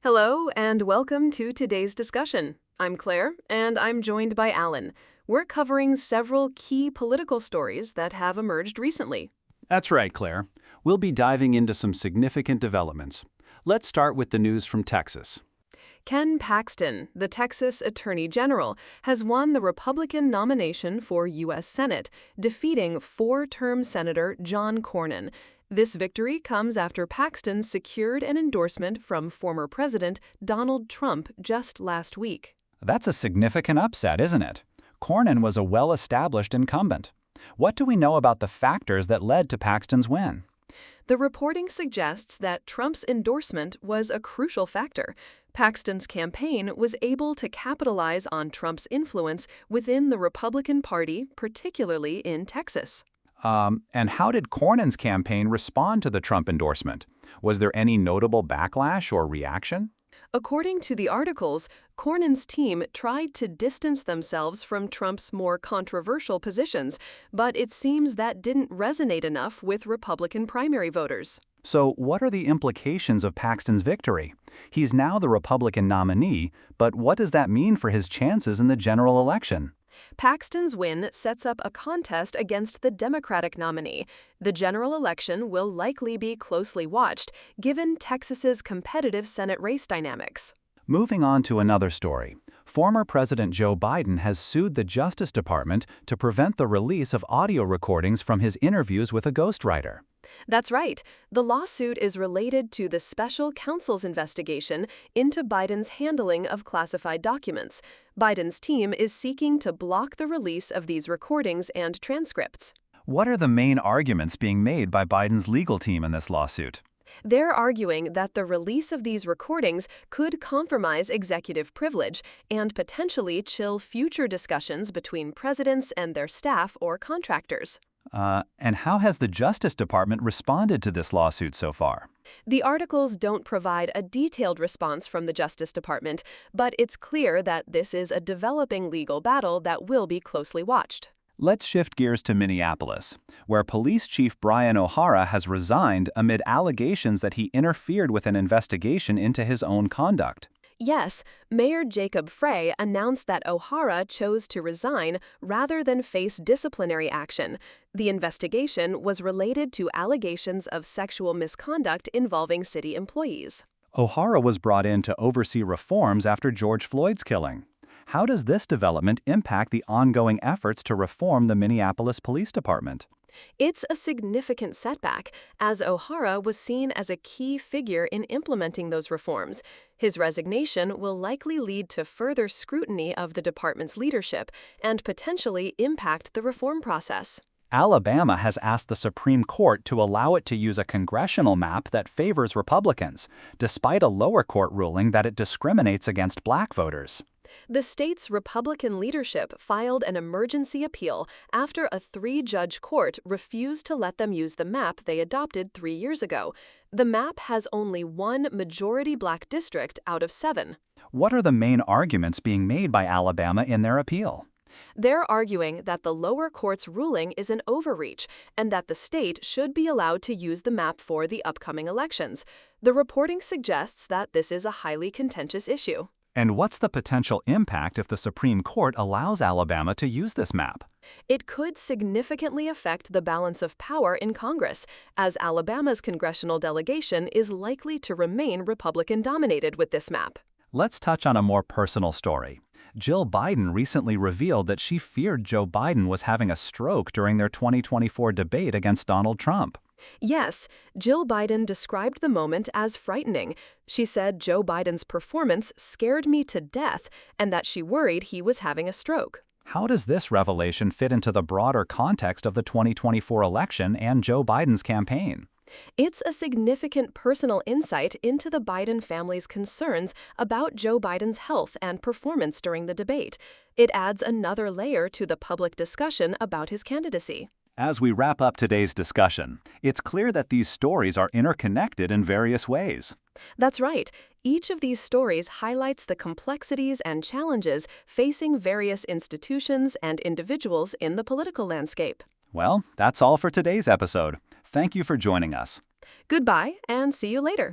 Hello, and welcome to today's discussion. I'm Claire, and I'm joined by Alan. We're covering several key political stories that have emerged recently. That's right, Claire. We'll be diving into some significant developments. Let's start with the news from Texas. Ken Paxton, the Texas Attorney General, has won the Republican nomination for U.S. Senate, defeating four-term Senator John Cornyn. This victory comes after Paxton secured an endorsement from former President Donald Trump just last week. That's a significant upset, isn't it? Cornyn was a well-established incumbent. What do we know about the factors that led to Paxton's win? The reporting suggests that Trump's endorsement was a crucial factor. Paxton's campaign was able to capitalize on Trump's influence within the Republican Party, particularly in Texas. And how did Cornyn's campaign respond to the Trump endorsement? Was there any notable backlash or reaction? According to the articles, Cornyn's team tried to distance themselves from Trump's more controversial positions, but it seems that didn't resonate enough with Republican primary voters. So what are the implications of Paxton's victory? He's now the Republican nominee, but what does that mean for his chances in the general election? Paxton's win sets up a contest against the Democratic nominee. The general election will likely be closely watched, given Texas's competitive Senate race dynamics. Moving on to another story. Former President Joe Biden has sued the Justice Department to prevent the release of audio recordings from his interviews with a ghostwriter. That's right. The lawsuit is related to the special counsel's investigation into Biden's handling of classified documents. Biden's team is seeking to block the release of these recordings and transcripts. What are the main arguments being made by Biden's legal team in this lawsuit? They're arguing that the release of these recordings could compromise executive privilege and potentially chill future discussions between presidents and their staff or contractors. And how has the Justice Department responded to this lawsuit so far? The articles don't provide a detailed response from the Justice Department, but it's clear that this is a developing legal battle that will be closely watched. Let's shift gears to Minneapolis, where Police Chief Brian O'Hara has resigned amid allegations that he interfered with an investigation into his own conduct. Yes, Mayor Jacob Frey announced that O'Hara chose to resign rather than face disciplinary action. The investigation was related to allegations of sexual misconduct involving city employees. O'Hara was brought in to oversee reforms after George Floyd's killing. How does this development impact the ongoing efforts to reform the Minneapolis Police Department? It's a significant setback, as O'Hara was seen as a key figure in implementing those reforms. His resignation will likely lead to further scrutiny of the department's leadership and potentially impact the reform process. Alabama has asked the Supreme Court to allow it to use a congressional map that favors Republicans, despite a lower court ruling that it discriminates against black voters. The state's Republican leadership filed an emergency appeal after a three-judge court refused to let them use the map they adopted 3 years ago. The map has only one majority black district out of 7. What are the main arguments being made by Alabama in their appeal? They're arguing that the lower court's ruling is an overreach and that the state should be allowed to use the map for the upcoming elections. The reporting suggests that this is a highly contentious issue. And what's the potential impact if the Supreme Court allows Alabama to use this map? It could significantly affect the balance of power in Congress, as Alabama's congressional delegation is likely to remain Republican-dominated with this map. Let's touch on a more personal story. Jill Biden recently revealed that she feared Joe Biden was having a stroke during their 2024 debate against Donald Trump. Yes, Jill Biden described the moment as frightening. She said Joe Biden's performance scared me to death and that she worried he was having a stroke. How does this revelation fit into the broader context of the 2024 election and Joe Biden's campaign? It's a significant personal insight into the Biden family's concerns about Joe Biden's health and performance during the debate. It adds another layer to the public discussion about his candidacy. As we wrap up today's discussion, it's clear that these stories are interconnected in various ways. That's right. Each of these stories highlights the complexities and challenges facing various institutions and individuals in the political landscape. Well, that's all for today's episode. Thank you for joining us. Goodbye, and see you later.